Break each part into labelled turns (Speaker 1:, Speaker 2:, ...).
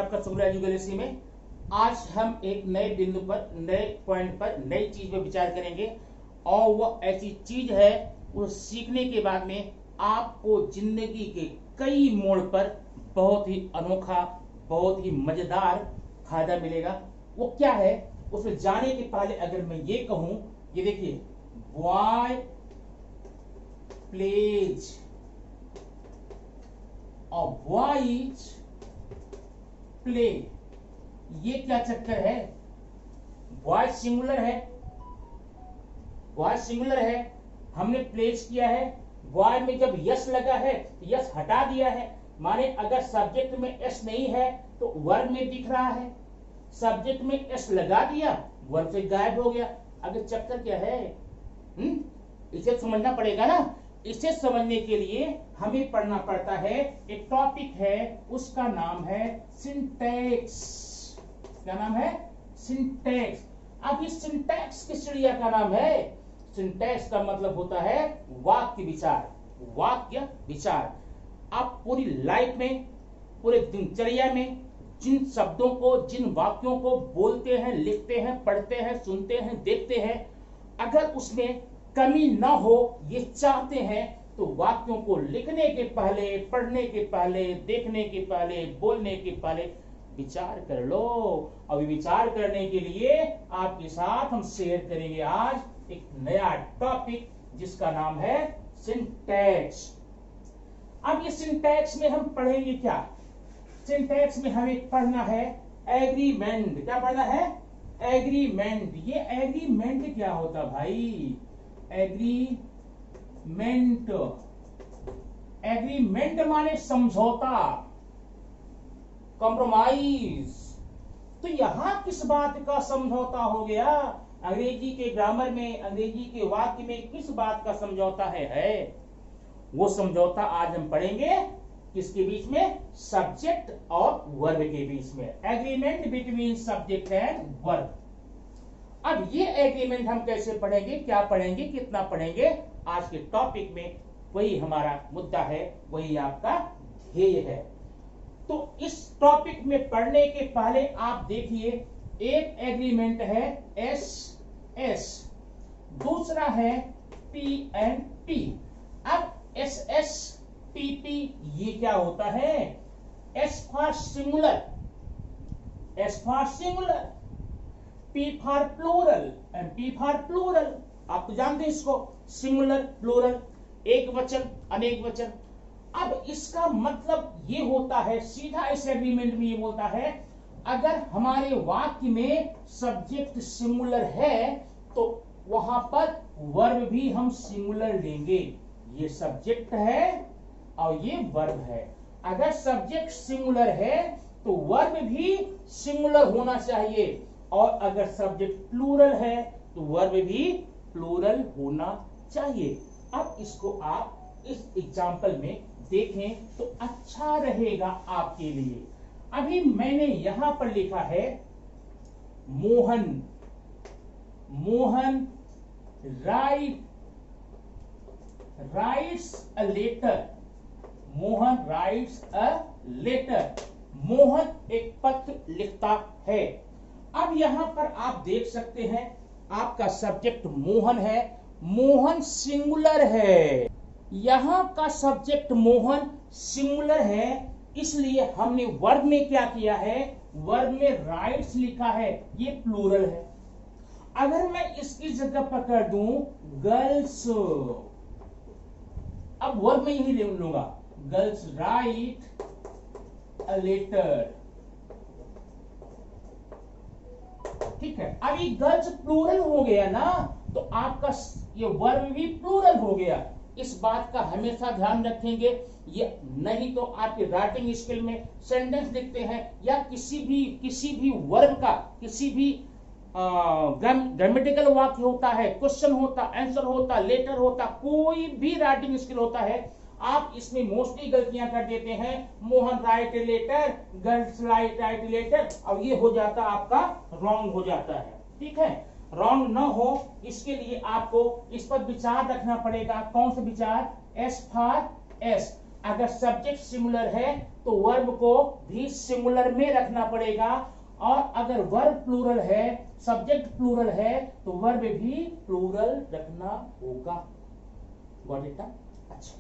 Speaker 1: आपका शुक्रिया एजुकेशन में। आज हम एक नए बिंदु पर, नए पॉइंट पर, नई चीज पर विचार करेंगे और वह ऐसी चीज है वो सीखने के बाद में आपको जिंदगी के कई मोड़ पर बहुत ही अनोखा, बहुत ही मजेदार फायदा मिलेगा। वो क्या है, उसमें जाने के पहले अगर मैं ये कहूं, ये देखिए, बॉय प्लेज और बॉयज प्ले, ये क्या चक्कर है? बॉय सिंगुलर है, बॉय सिंगुलर है, हमने प्लेस किया है, बॉय में जब यस लगा है तो यस हटा दिया है, माने अगर सब्जेक्ट में एस नहीं है तो वर्ब में दिख रहा है, सब्जेक्ट में एस लगा दिया वर्ब से गायब हो गया। अगर चक्कर क्या है, इसे समझना पड़ेगा ना। इसे समझने के लिए हमें पढ़ना पड़ता है, एक टॉपिक है उसका नाम है सिंटैक्स। क्या नाम है? सिंटैक्स। अब इस सिंटैक्स की चिड़िया का नाम है, सिंटैक्स का मतलब होता है वाक्य विचार, वाक्य विचार। आप पूरी लाइफ में, पूरे दिनचर्या में जिन शब्दों को, जिन वाक्यों को बोलते हैं, लिखते हैं, पढ़ते हैं, सुनते हैं, देखते हैं, अगर उसमें कमी ना हो ये चाहते हैं तो वाक्यों को लिखने के पहले, पढ़ने के पहले, देखने के पहले, बोलने के पहले विचार कर लो। और विचार करने के लिए आपके साथ हम शेयर करेंगे आज एक नया टॉपिक जिसका नाम है सिंटैक्स। अब ये सिंटैक्स में हम पढ़ेंगे क्या? सिंटैक्स में हमें पढ़ना है एग्रीमेंट। क्या पढ़ना है? एग्रीमेंट। ये एग्रीमेंट क्या होता भाई? एग्रीमेंट, एग्रीमेंट माने समझौता, कॉम्प्रोमाइज। तो यहां किस बात का समझौता हो गया? अंग्रेजी के ग्रामर में, अंग्रेजी के वाक्य में किस बात का समझौता है? वो समझौता आज हम पढ़ेंगे किसके बीच में? सब्जेक्ट और वर्ब के बीच में। Agreement between subject and verb. अब ये एग्रीमेंट हम कैसे पढ़ेंगे, क्या पढ़ेंगे, कितना पढ़ेंगे, आज के टॉपिक में वही हमारा मुद्दा है, वही आपका ध्येय है। तो इस टॉपिक में पढ़ने के पहले आप देखिए, एक एग्रीमेंट है एस एस, दूसरा है पी एंड पी। अब एस एस पी पी ये क्या होता है? S for singular, S for singular, P for plural and P for plural. आप तो जानते हैं इसको, सिंगुलर, प्लूरल, एक वचन, अनेक वचन। अब इसका मतलब ये होता है, सीधा इस एग्रीमेंट में ये बोलता है, अगर हमारे वाक्य में सब्जेक्ट सिंगुलर है तो वहां पर वर्ब भी हम सिंगुलर लेंगे। ये सब्जेक्ट है और ये वर्ब है। अगर सब्जेक्ट सिंगुलर है तो वर्ब भी सिंगुलर होना चाहिए, और अगर सब्जेक्ट प्लूरल है तो वर्ब भी प्लूरल होना चाहिए। अब इसको आप इस एग्जाम्पल में देखें तो अच्छा रहेगा आपके लिए। अभी मैंने यहां पर लिखा है Mohan, Mohan writes a letter, Mohan writes a letter, Mohan एक पत्र लिखता है। अब यहां पर आप देख सकते हैं आपका सब्जेक्ट मोहन है, मोहन सिंगुलर है, यहां का सब्जेक्ट मोहन सिंगुलर है, इसलिए हमने वर्ब में क्या किया है? वर्ब में राइट्स लिखा है, ये प्लूरल है। अगर मैं इसकी जगह पर कर दूं गर्ल्स, अब वर्ब में यही ले लूंगा, गर्ल्स राइट अ लेटर, ठीक है। अब ये गर्ल्स प्लूरल हो गया ना, तो आपका ये वर्ब भी प्लूरल हो गया। इस बात का हमेशा ध्यान रखेंगे, ये नहीं तो आपके राइटिंग स्किल में सेंटेंस लिखते हैं या किसी भी वर्ब का, किसी भी ग्रामेटिकल वाक्य होता है, क्वेश्चन होता, आंसर होता, लेटर होता, कोई भी राइटिंग स्किल होता है, आप इसमें मोस्टली गलतियां कर देते हैं। Mohan write letter, girls write letter, और ये हो जाता आपका रॉन्ग हो जाता है, ठीक है। रॉन्ग ना हो इसके लिए आपको इस पर विचार रखना पड़ेगा। कौन सा विचार? S for S. अगर सब्जेक्ट सिंगुलर है तो वर्ब को भी सिंगुलर में रखना पड़ेगा, और अगर वर्ब प्लूरल है, सब्जेक्ट प्लूरल है, तो वर्ब भी प्लूरल रखना होगा। Got it? अच्छा,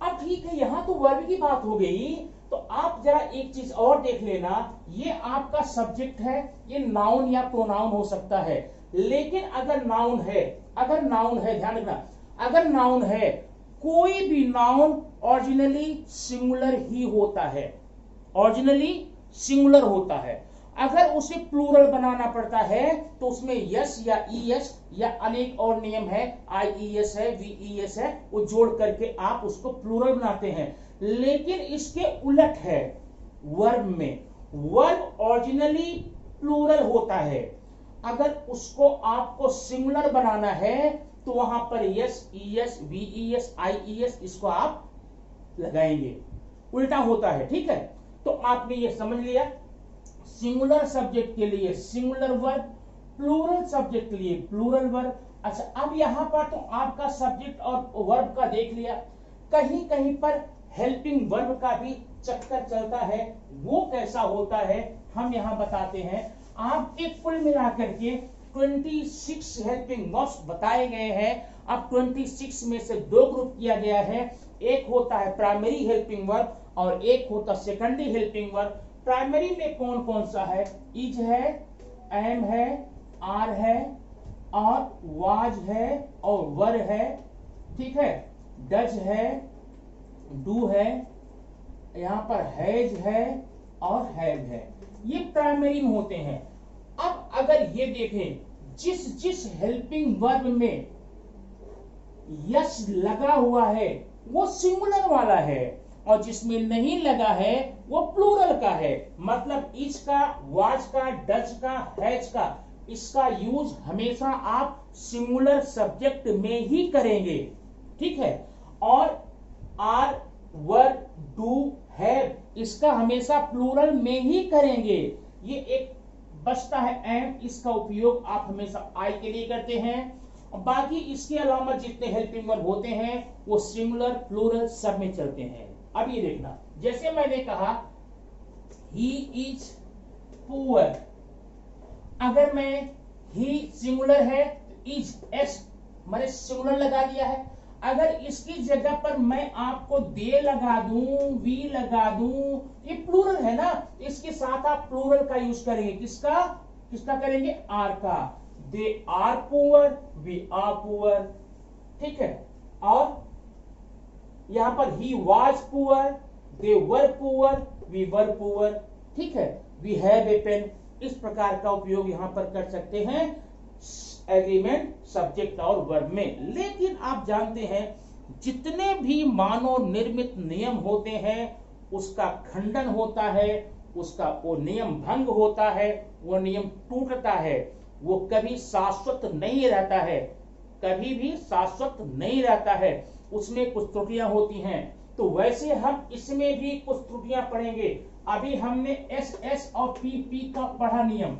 Speaker 1: अब ठीक है, यहां तो वर्ब की बात हो गई, तो आप जरा एक चीज और देख लेना, ये आपका सब्जेक्ट है, ये नाउन या प्रोनाउन हो सकता है, लेकिन अगर नाउन है, ध्यान रखना, अगर नाउन है, कोई भी नाउन ओरिजिनली सिंगुलर ही होता है, ओरिजिनली सिंगुलर होता है। अगर उसे प्लूरल बनाना पड़ता है तो उसमें यस या ईएस या अनेक और नियम है, आईईएस है, वीईएस है, वो जोड़ करके आप उसको प्लूरल बनाते हैं। लेकिन इसके उलट है, वर्ब में वर्ब ओरिजिनली प्लूरल होता है, अगर उसको आपको सिंगुलर बनाना है तो वहां पर यस, ईएस, वीईएस, आईईएस इसको आप लगाएंगे, उल्टा होता है। ठीक है, तो आपने ये समझ लिया, सिंगुलर सब्जेक्ट के लिए सिंगुलर वर्ब, प्लूरल सब्जेक्ट के लिए प्लूरल वर्ब। अच्छा, अब यहां पर तो आपका सब्जेक्ट और वर्ब का देख लिया, कहीं कहीं पर हेल्पिंग वर्ब का भी चक्कर चलता है, वो कैसा होता है हम यहां बताते हैं। आपके कुल मिलाकर के 26 हेल्पिंग वर्ब्स बताए गए हैं। अब 26 में से दो ग्रुप किया गया है, एक होता है प्राइमरी हेल्पिंग वर्ब और एक होता सेकेंडरी हेल्पिंग वर्ब। प्राइमरी में कौन कौन सा है? इज है, एम है, आर है, और वाज है, और वर है। ठीक है, डज है, डू है, यहां पर हैज है और हैव है, ये प्राइमरी में होते हैं। अब अगर ये देखें, जिस जिस हेल्पिंग वर्ब में यस लगा हुआ है वो सिंगुलर वाला है, और जिसमें नहीं लगा है वो प्लूरल का है। मतलब इज का, वाज का, डज का, हैज का, इसका यूज हमेशा आप सिंगुलर सब्जेक्ट में ही करेंगे। ठीक है, और आर, वर, डू, हैव, इसका हमेशा प्लूरल में ही करेंगे। ये एक बचता है एम, इसका उपयोग आप हमेशा आई के लिए करते हैं, और बाकी इसके अलावा जितने हेल्पिंग वर्ब होते हैं वो सिंगुलर, प्लूरल सब में चलते हैं। अब ये देखना, जैसे मैंने कहा ही इज पुअर, अगर मैं ही सिंगुलर है तो इज, एस मैंने सिंगुलर लगा दिया है। अगर इसकी जगह पर मैं आपको दे लगा दूं, वी लगा दूं, ये प्लूरल है ना, इसके साथ आप प्लूरल का यूज करेंगे। किसका किसका करेंगे? आर का। They are poor, we are poor. ठीक है, और यहां पर ही was poor, they were poor, we were poor. ठीक है, वी हैव ए पेन, इस प्रकार का उपयोग यहां पर कर सकते हैं एग्रीमेंट सब्जेक्ट और वर्ब में। लेकिन आप जानते हैं जितने भी मानव निर्मित नियम होते हैं उसका खंडन होता है, उसका वो नियम भंग होता है, वो नियम टूटता है, वो कभी शाश्वत नहीं रहता है, कभी भी शाश्वत नहीं रहता है, उसमें कुछ त्रुटियां होती हैं। तो वैसे हम इसमें भी कुछ त्रुटियां पढ़ेंगे। अभी हमने एस एस और पी पी का पढ़ा नियम,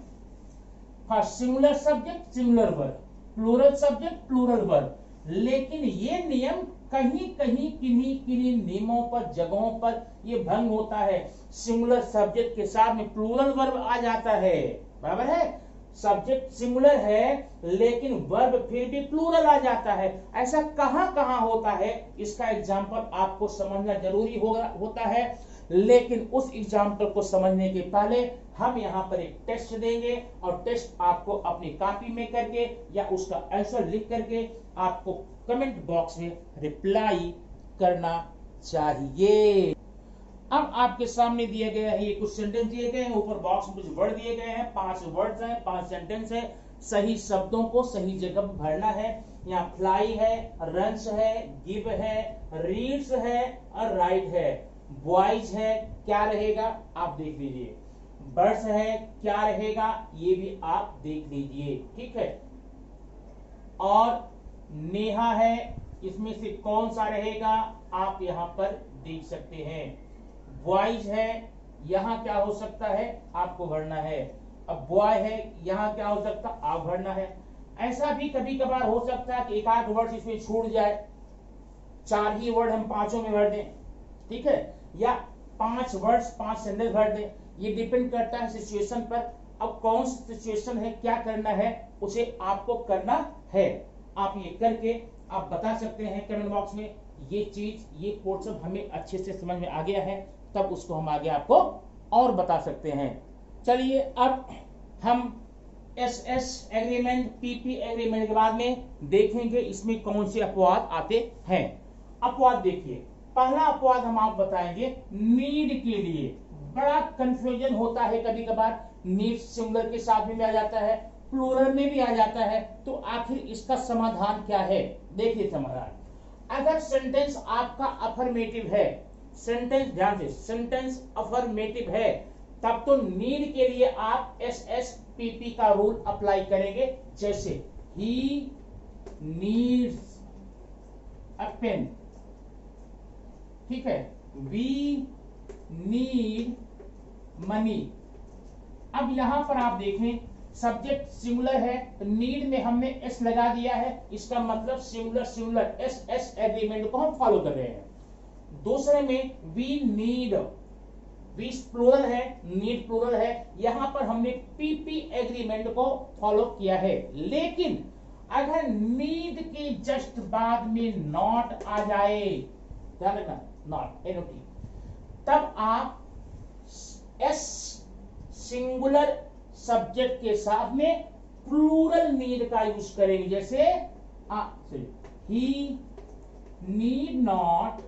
Speaker 1: singular subject singular verb, plural subject plural verb, लेकिन ये नियम कहीं कहीं किन्हीं किन्हीं नियमों पर, जगहों पर ये भंग होता है। सिंगुलर सब्जेक्ट के साथ में प्लूरल वर्ब आ जाता है, बराबर है, सब्जेक्ट सिंगुलर है लेकिन वर्ब फिर भी प्लूरल आ जाता है। ऐसा कहां कहां होता है, इसका एग्जाम्पल आपको समझना जरूरी होता है। लेकिन उस एग्जाम्पल को समझने के पहले हम यहां पर एक टेस्ट देंगे, और टेस्ट आपको अपनी कॉपी में करके या उसका आंसर लिख करके आपको कमेंट बॉक्स में रिप्लाई करना चाहिए। अब आपके सामने दिए गए हैं, ये कुछ सेंटेंस दिए गए हैं, ऊपर बॉक्स में कुछ वर्ड दिए गए हैं, 5 वर्ड्स हैं, 5 सेंटेंस है। सही शब्दों को सही जगह पर भरना है। यहाँ फ्लाई है, रन्स है, गिव है, रीड्स है और राइट है। बॉयज है, क्या रहेगा आप देख लीजिए। बर्ड्स है, क्या रहेगा ये भी आप देख लीजिए। ठीक है, और नेहा है, इसमें से कौन सा रहेगा आप यहां पर देख सकते हैं। बॉयज है, यहां क्या हो सकता है आपको भरना है। अब बॉय है, यहां क्या हो सकता है आप भरना है। ऐसा भी कभी कभार हो सकता है कि एक आध वर्ड इसमें छूट जाए, 4 ही वर्ड हम पांचों में भर दें, ठीक है, या 5 वर्ड्स 5 सेंटेंस भर दें, ये डिपेंड करता है सिचुएशन पर। अब कौन सी सिचुएशन है, क्या करना है, उसे आपको करना है। आप ये करके आप बता सकते हैं कमेंट बॉक्स में, ये चीज ये पोर्शन हमें अच्छे से समझ में आ गया है, तब उसको हम आगे आपको और बता सकते हैं। चलिए अब हम SS एग्रीमेंट, PP एग्रीमेंट के बाद में देखेंगे इसमें कौन से अपवाद आते हैं। अपवाद देखिए, पहला अपवाद हम आप बताएंगे नीड के लिए। बड़ा कंफ्यूजन होता है कभी कभार, नीड सिंगुलर के साथ में आ जाता है, प्लूरल में भी आ जाता है, तो आखिर इसका समाधान क्या है। देखिए समाधान, अगर सेंटेंस आपका अफर्मेटिव है, सेंटेंस ध्यान से, सेंटेंस अफर्मेटिव है, तब तो नीड के लिए आप SSPP का रूल अप्लाई करेंगे। जैसे ही नीड्स अ पेन, ठीक है, वी नीड मनी। अब यहां पर आप देखें सब्जेक्ट सिंगुलर है, तो नीड में हमने एस लगा दिया है, इसका मतलब सिंगुलर सिंगुलर SS एग्रीमेंट को हम फॉलो कर रहे हैं। दूसरे में वी नीड, वी प्लूरल है, नीड प्लूरल है, यहां पर हमने PP एग्रीमेंट को फॉलो किया है। लेकिन अगर नीड के जस्ट बाद में नॉट आ जाए, ध्यान रखना, नॉट NOT, तब आप S सिंगुलर सब्जेक्ट के साथ में प्लूरल नीड का यूज करेंगे। जैसे ही need not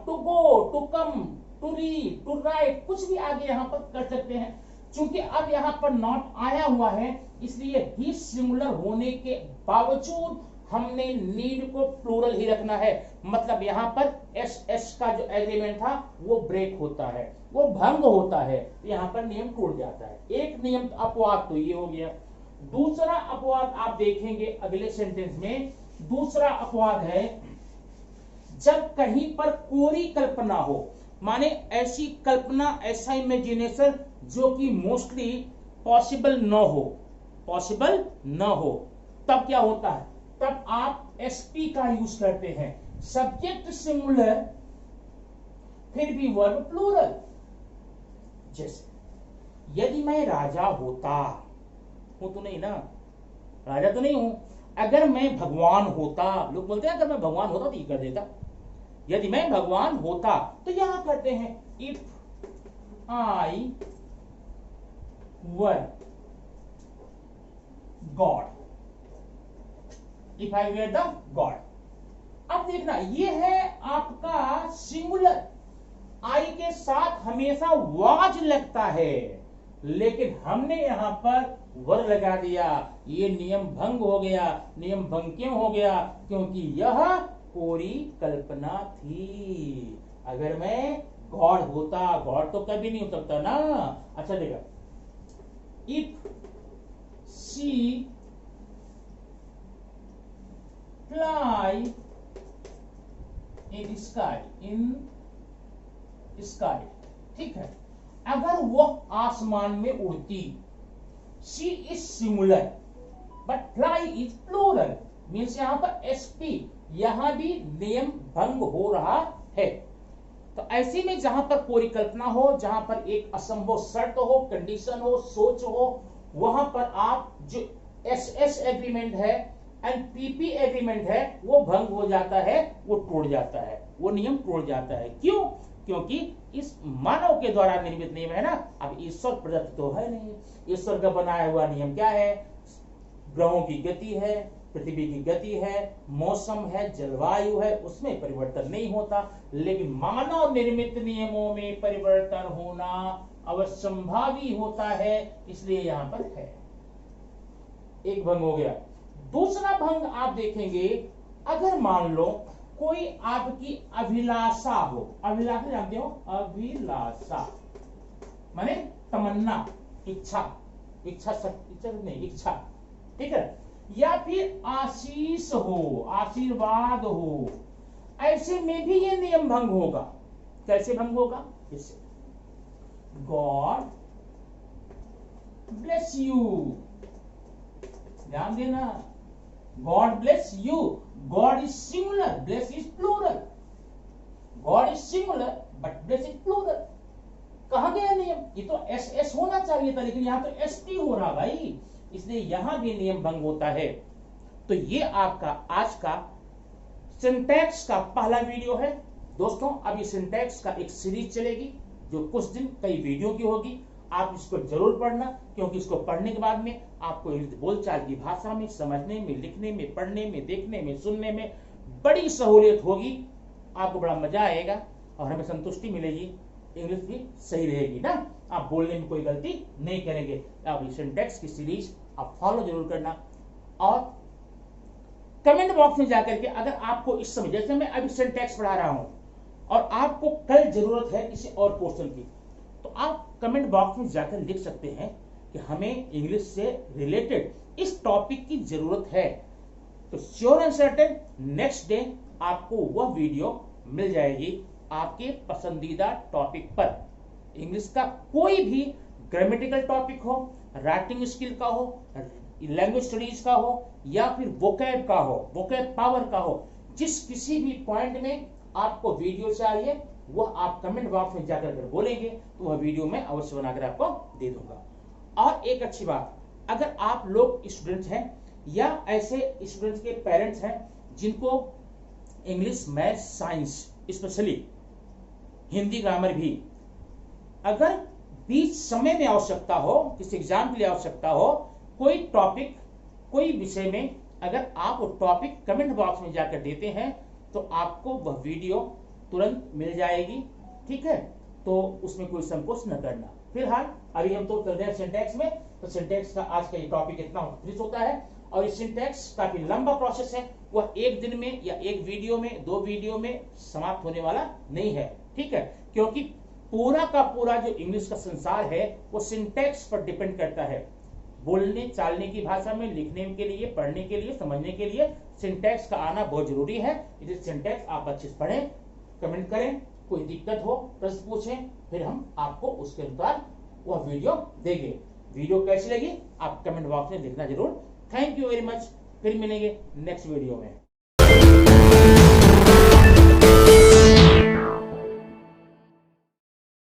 Speaker 1: to go, to come, to read, to write, कुछ भी आगे यहां पर कर सकते हैं। चूंकि अब यहां पर नॉट आया हुआ है, इसलिए ही सिंगुलर होने के बावजूद हमने नीड को प्लूरल ही रखना है। मतलब यहां पर SS का जो एग्रीमेंट था वो ब्रेक होता है, वो भंग होता है, यहां पर नियम टूट जाता है। एक नियम अपवाद तो ये हो गया। दूसरा अपवाद आप देखेंगे अगले सेंटेंस में, दूसरा अपवाद है जब कहीं पर कोरी कल्पना हो, माने ऐसी कल्पना, ऐसा इमेजिनेशन जो कि मोस्टली पॉसिबल न हो, पॉसिबल न हो, तब क्या होता है, तब आप SP का यूज करते हैं। सब्जेक्ट सिंगुलर फिर भी वर्ब प्लूरल। जैसे यदि मैं राजा होता, हूं तो नहीं ना, राजा तो नहीं हूं, अगर मैं भगवान होता, लोग बोलते हैं अगर मैं भगवान होता तो ये कर देता, यदि मैं भगवान होता, तो यहां करते हैं if I were God, if I were the God. अब देखना, ये है आपका सिंगुलर, आई के साथ हमेशा वाज लगता है, लेकिन हमने यहां पर वर लगा दिया, ये नियम भंग हो गया। नियम भंग क्यों हो गया, क्योंकि यह कोरी कल्पना थी। अगर मैं गॉड होता, गॉड तो कभी नहीं हो सकता ना। अच्छा देखा, if she fly in sky, in sky, ठीक है, अगर वो आसमान में उड़ती, she is singular but fly is plural, means यहां पर SP, यहां भी नियम भंग हो रहा है। तो ऐसे में जहां पर कोई कल्पना हो, जहां पर एक असंभव शर्त हो, कंडीशन हो, सोच हो, वहां पर आप जो SS एग्रीमेंट है एंड PP एग्रीमेंट है वो भंग हो जाता है, वो टूट जाता है, वो नियम टूट जाता है। क्यों, क्योंकि इस मानव के द्वारा निर्मित नियम है ना। अब ईश्वर प्रदत्त तो है नहीं, ईश्वर का बनाया हुआ नियम क्या है, ग्रहों की गति है, पृथ्वी की गति है, मौसम है, जलवायु है, उसमें परिवर्तन नहीं होता। लेकिन मानव निर्मित नियमों में परिवर्तन होना अवश्यंभावी होता है, इसलिए यहां पर है। एक भंग हो गया। दूसरा भंग आप देखेंगे, अगर मान लो कोई आपकी अभिलाषा हो, अभिलाषा जानते हो, अभिलाषा माने तमन्ना, इच्छा, इच्छा नहीं, इच्छा, ठीक है, या फिर आशीष हो, आशीर्वाद हो, ऐसे में भी ये नियम भंग होगा। कैसे भंग होगा, इससे गॉड ब्लेस यू, ध्यान देना, God bless you, God is singular, bless is plural. God is singular but bless is plural. कहा गया नियम? ये तो एस एस होना चाहिए था, लेकिन यहां तो एस टी हो रहा भाई, इसलिए यहां भी नियम भंग होता है। तो ये आपका आज का सिंटैक्स का पहला वीडियो है दोस्तों। अब ये सिंटैक्स का एक सीरीज चलेगी जो कुछ दिन कई वीडियो की होगी। आप इसको जरूर पढ़ना, क्योंकि इसको पढ़ने के बाद में आपको बोलचाल की भाषा में समझने में, लिखने में, पढ़ने में, देखने में, सुनने में बड़ी सहूलियत होगी। आपको बड़ा मजा आएगा और हमें संतुष्टि मिलेगी, इंग्लिश भी सही रहेगी ना, आप बोलने में कोई गलती नहीं करेंगे। आप सिंटैक्स की सीरीज आप फॉलो जरूर करना। और कमेंट बॉक्स में जाकर के अगर आपको इस समय, जैसे मैं अभी सिंटैक्स पढ़ा रहा हूं और आपको कल जरूरत है किसी और पोर्शन की, तो आप कमेंट बॉक्स में जाकर लिख सकते हैं कि हमें इंग्लिश से रिलेटेड इस टॉपिक की जरूरत है। तो sure and certain next day आपको वह वीडियो मिल जाएगी आपके पसंदीदा टॉपिक पर। इंग्लिश का कोई भी ग्रामेटिकल टॉपिक हो, राइटिंग स्किल का हो, लैंग्वेज स्टडीज का हो, या फिर वोकैब का हो, वोकैब पावर का हो, जिस किसी भी पॉइंट में आपको वीडियो चाहिए वह आप कमेंट बॉक्स में जाकर अगर बोलेंगे तो वह वीडियो मैं अवश्य बनाकर आपको दे दूंगा। और एक अच्छी बात, अगर आप लोग स्टूडेंट्स हैं या ऐसे स्टूडेंट्स के पेरेंट्स हैं जिनको English, math, science, specially Hindi grammar भी, अगर बीच समय में आवश्यकता हो, किसी एग्जाम के लिए आवश्यकता हो, कोई टॉपिक, कोई विषय में अगर आप वो टॉपिक कमेंट बॉक्स में जाकर देते हैं तो आपको वह वीडियो तुरंत मिल जाएगी। ठीक है, तो उसमें कोई संकोच न करना। फिलहाल अभी हम तो चल रहे हैं सिंटैक्स में, तो सिंटैक्स का आज का ये टॉपिक इतना फिनिश होता है। और इस सिंटैक्स काफी लंबा प्रोसेस है, वह एक दिन में या एक वीडियो में, दो वीडियो में समाप्त होने वाला नहीं है। ठीक है, क्योंकि पूरा का पूरा जो इंग्लिश का संसार है वो सिंटैक्स पर डिपेंड करता है। बोलने चालने की भाषा में, लिखने के लिए, पढ़ने के लिए, समझने के लिए सिंटैक्स का आना बहुत जरूरी है। इसलिए सिंटैक्स आप अच्छे से पढ़ें, कमेंट करें, कोई दिक्कत हो प्रश्न पूछें, फिर हम आपको उसके अनुसार वह वीडियो देंगे। वीडियो कैसी लगी आप कमेंट बॉक्स में लिखना जरूर। थैंक यू वेरी मच, फिर मिलेंगे नेक्स्ट वीडियो में।